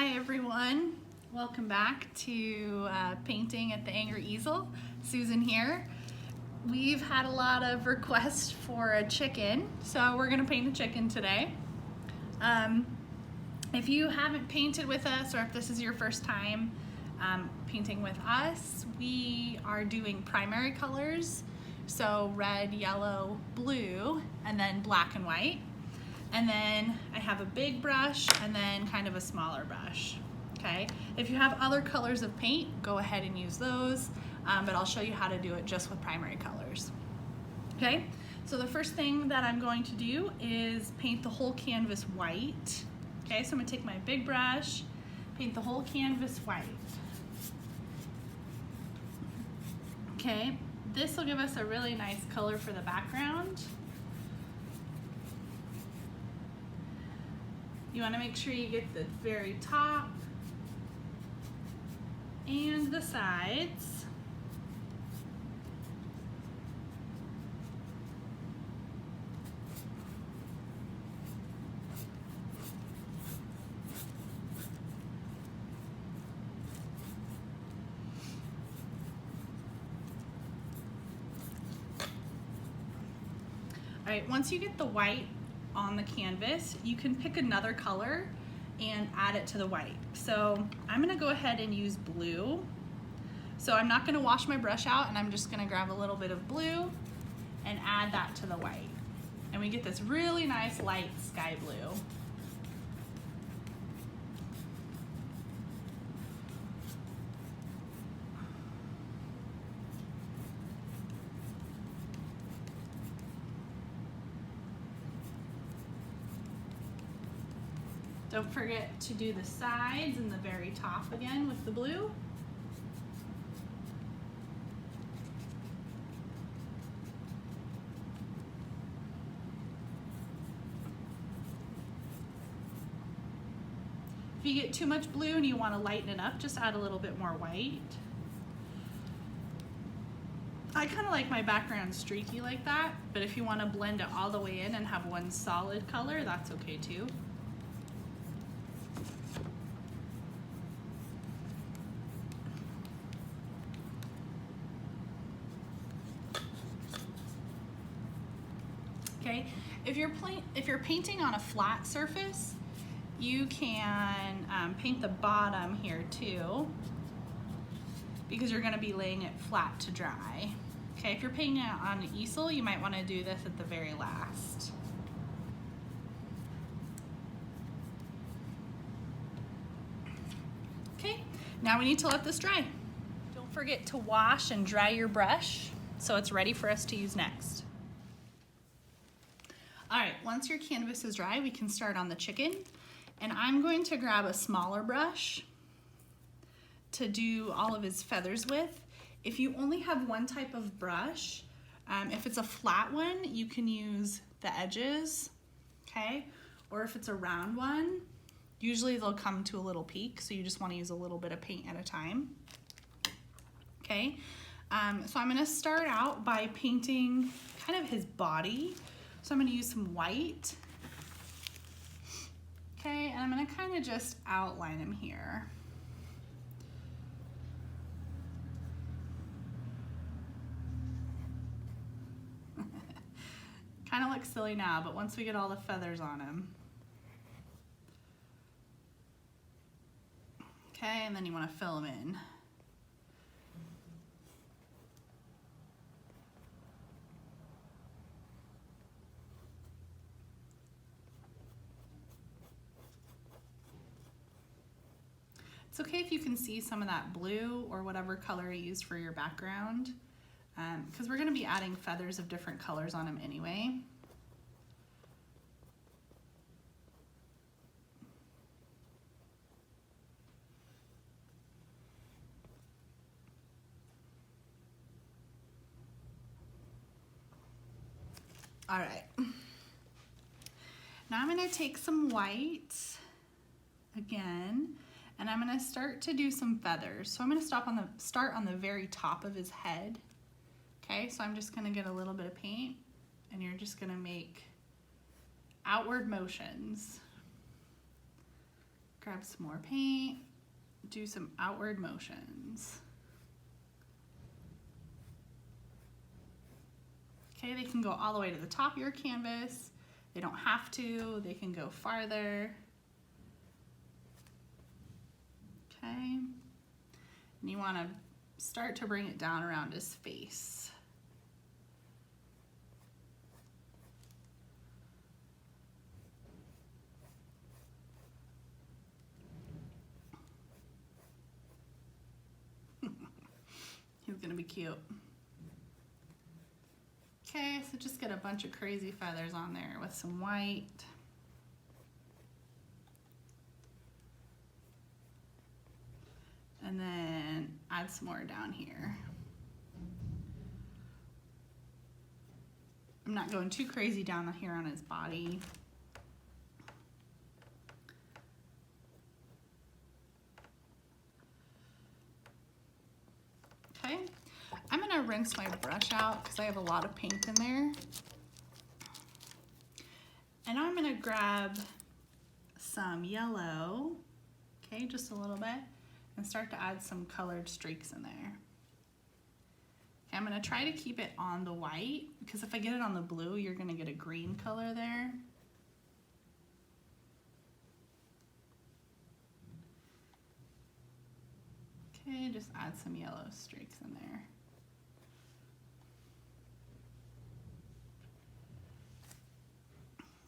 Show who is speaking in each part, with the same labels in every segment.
Speaker 1: Hi everyone, welcome back to Painting at the Angry Easel. Susan here. We've had a lot of requests for a chicken, so we're gonna paint a chicken today. If you haven't painted with us, or if this is your first time painting with us, we are doing primary colors, so red, yellow, blue, and then black and white. And then I have a big brush and then kind of a smaller brush, okay? If you have other colors of paint, go ahead and use those, but I'll show you how to do it just with primary colors, okay? So the first thing that I'm going to do is paint the whole canvas white, okay? So I'm gonna take my big brush, paint the whole canvas white. Okay, this will give us a really nice color for the background. You want to make sure you get the very top and the sides. All right, once you get the white on the canvas, you can pick another color and add it to the white. So I'm gonna go ahead and use blue. So I'm not gonna wash my brush out, and I'm just gonna grab a little bit of blue and add that to the white. And we get this really nice light sky blue. Don't forget to do the sides and the very top again with the blue. If you get too much blue and you want to lighten it up, just add a little bit more white. I kind of like my background streaky like that, but if you want to blend it all the way in and have one solid color, that's okay too. Okay, if you're painting on a flat surface, you can paint the bottom here too, because you're going to be laying it flat to dry. Okay, if you're painting it on an easel, you might want to do this at the very last. Okay, now we need to let this dry. Don't forget to wash and dry your brush so it's ready for us to use next. All right, once your canvas is dry, we can start on the chicken. And I'm going to grab a smaller brush to do all of his feathers with. If you only have one type of brush, if it's a flat one, you can use the edges, okay? Or if it's a round one, usually they'll come to a little peak, so you just wanna use a little bit of paint at a time, okay? So I'm gonna start out by painting kind of his body. So I'm gonna use some white. Okay, and I'm gonna kind of just outline him here. Kind of looks silly now, but once we get all the feathers on him. Okay, and then you wanna fill him in. It's okay if you can see some of that blue or whatever color you used for your background, because we're going to be adding feathers of different colors on him anyway. All right. Now I'm going to take some white again, and I'm gonna start to do some feathers. So I'm gonna start on the very top of his head. Okay, so I'm just gonna get a little bit of paint, and you're just gonna make outward motions. Grab some more paint, do some outward motions. Okay, they can go all the way to the top of your canvas. They don't have to, they can go farther. Okay, and you want to start to bring it down around his face. He's gonna be cute. Okay, so just get a bunch of crazy feathers on there with some white. And then add some more down here. I'm not going too crazy down here on his body. Okay, I'm gonna rinse my brush out because I have a lot of paint in there. And I'm gonna grab some yellow, okay, just a little bit, and start to add some colored streaks in there. Okay, I'm gonna try to keep it on the white because if I get it on the blue, you're gonna get a green color there. Okay, just add some yellow streaks in there.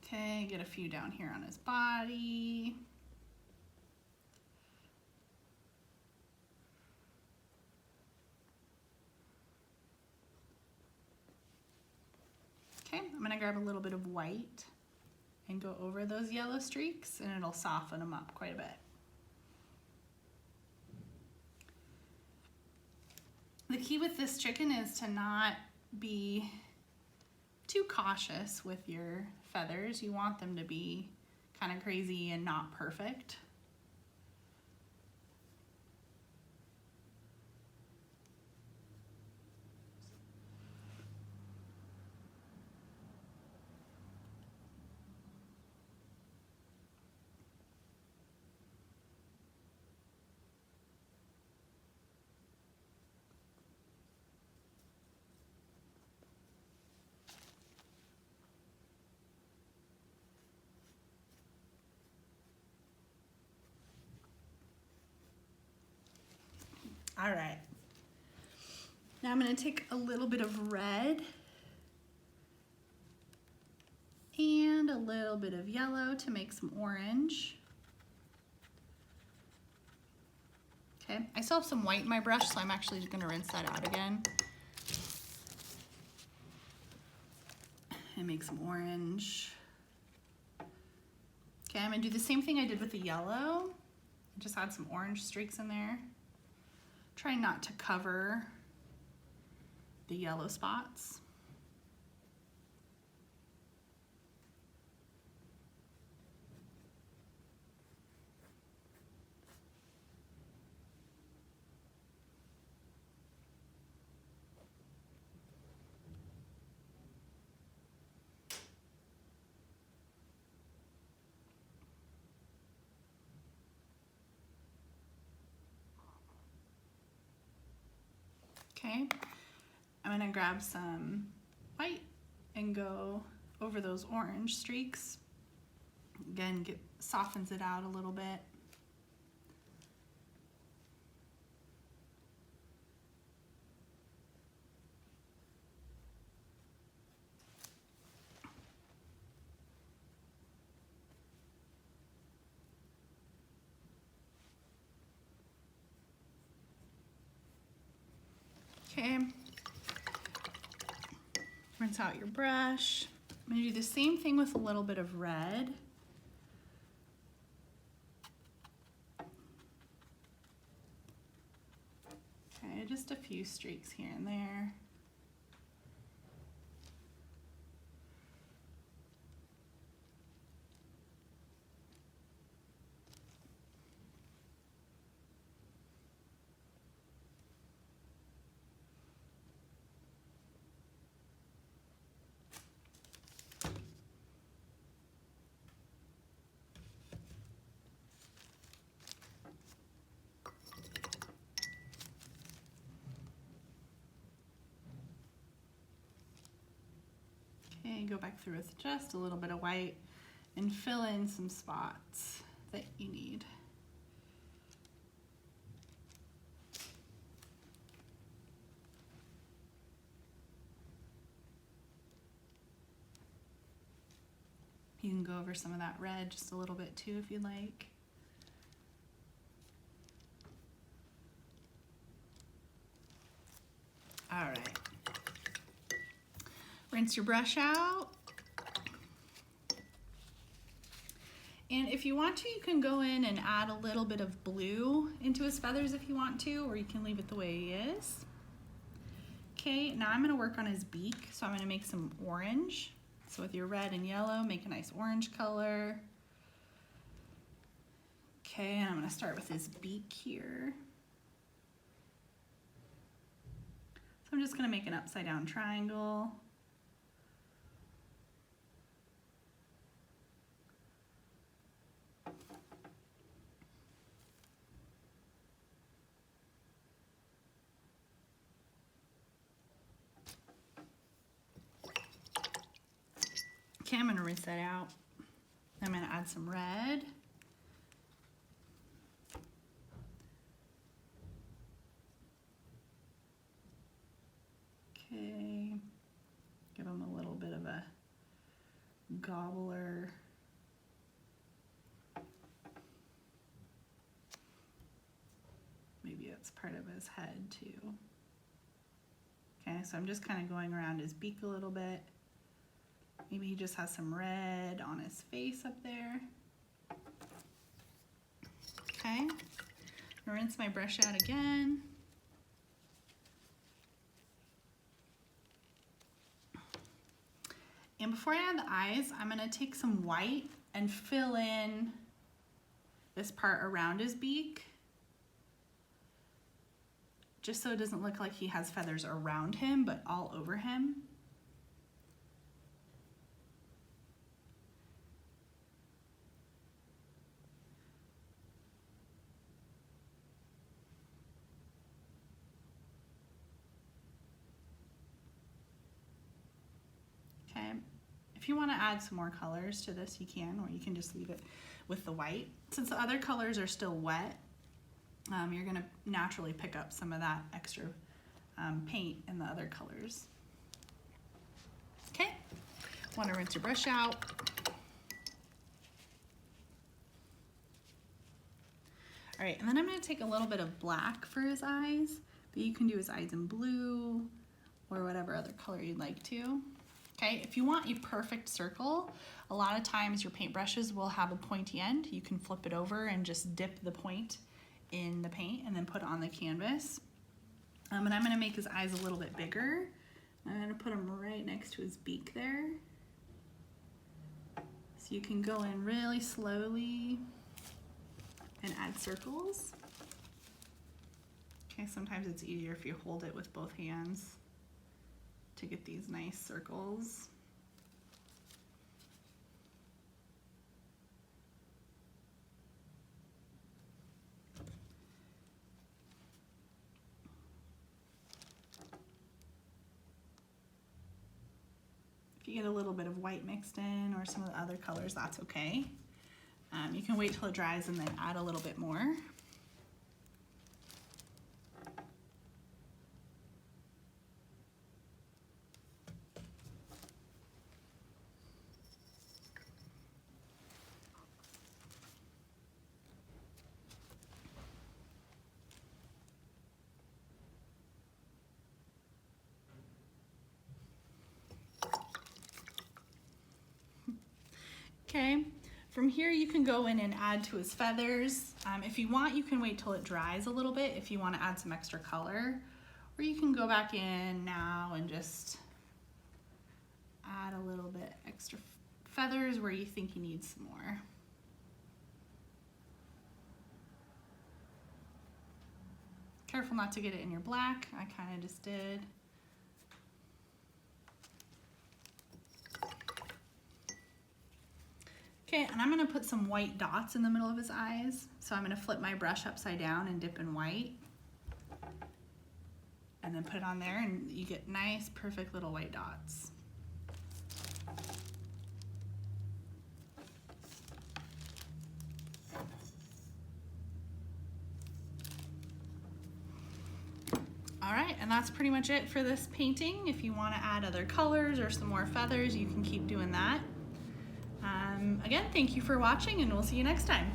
Speaker 1: Okay, get a few down here on his body. Okay, I'm gonna grab a little bit of white and go over those yellow streaks and it'll soften them up quite a bit. The key with this chicken is to not be too cautious with your feathers. You want them to be kind of crazy and not perfect. All right, now I'm gonna take a little bit of red and a little bit of yellow to make some orange. Okay, I still have some white in my brush, so I'm actually just gonna rinse that out again. And make some orange. Okay, I'm gonna do the same thing I did with the yellow. Just add some orange streaks in there. Try not to cover the yellow spots. Okay, I'm gonna grab some white and go over those orange streaks. Again, softens it out a little bit. Okay, rinse out your brush. I'm gonna do the same thing with a little bit of red. Okay, just a few streaks here and there. go back through with just a little bit of white and fill in some spots that you need. You can go over some of that red just a little bit too if you'd like. All right. Rinse your brush out. And if you want to, you can go in and add a little bit of blue into his feathers if you want to, or you can leave it the way he is. Okay, now I'm gonna work on his beak, so I'm gonna make some orange. So with your red and yellow, make a nice orange color. Okay, and I'm gonna start with his beak here. So I'm just gonna make an upside down triangle. Okay, I'm gonna rinse that out. I'm gonna add some red. Okay, give him a little bit of a gobbler. Maybe it's part of his head too. Okay, so I'm just kind of going around his beak a little bit. Maybe he just has some red on his face up there. Okay, I'm gonna rinse my brush out again. And before I add the eyes, I'm gonna take some white and fill in this part around his beak, just so it doesn't look like he has feathers around him, but all over him. Okay, if you want to add some more colors to this, you can, or you can just leave it with the white. Since the other colors are still wet, you're going to naturally pick up some of that extra paint in the other colors. Okay, want to rinse your brush out. All right, and then I'm going to take a little bit of black for his eyes, but you can do his eyes in blue or whatever other color you'd like to. Okay, if you want a perfect circle, a lot of times your paintbrushes will have a pointy end. You can flip it over and just dip the point in the paint and then put it on the canvas. And I'm gonna make his eyes a little bit bigger. I'm gonna put them right next to his beak there. So you can go in really slowly and add circles. Okay, sometimes it's easier if you hold it with both hands to get these nice circles. If you get a little bit of white mixed in or some of the other colors, that's okay. You can wait till it dries and then add a little bit more. Okay, from here you can go in and add to his feathers. If you want, you can wait till it dries a little bit if you want to add some extra color, or you can go back in now and just add a little bit extra feathers where you think you need some more. Careful not to get it in your black. I kind of just did. Okay, and I'm gonna put some white dots in the middle of his eyes. So I'm gonna flip my brush upside down and dip in white. And then put it on there and you get nice, perfect little white dots. All right, and that's pretty much it for this painting. If you want to add other colors or some more feathers, you can keep doing that. Again, thank you for watching, and we'll see you next time.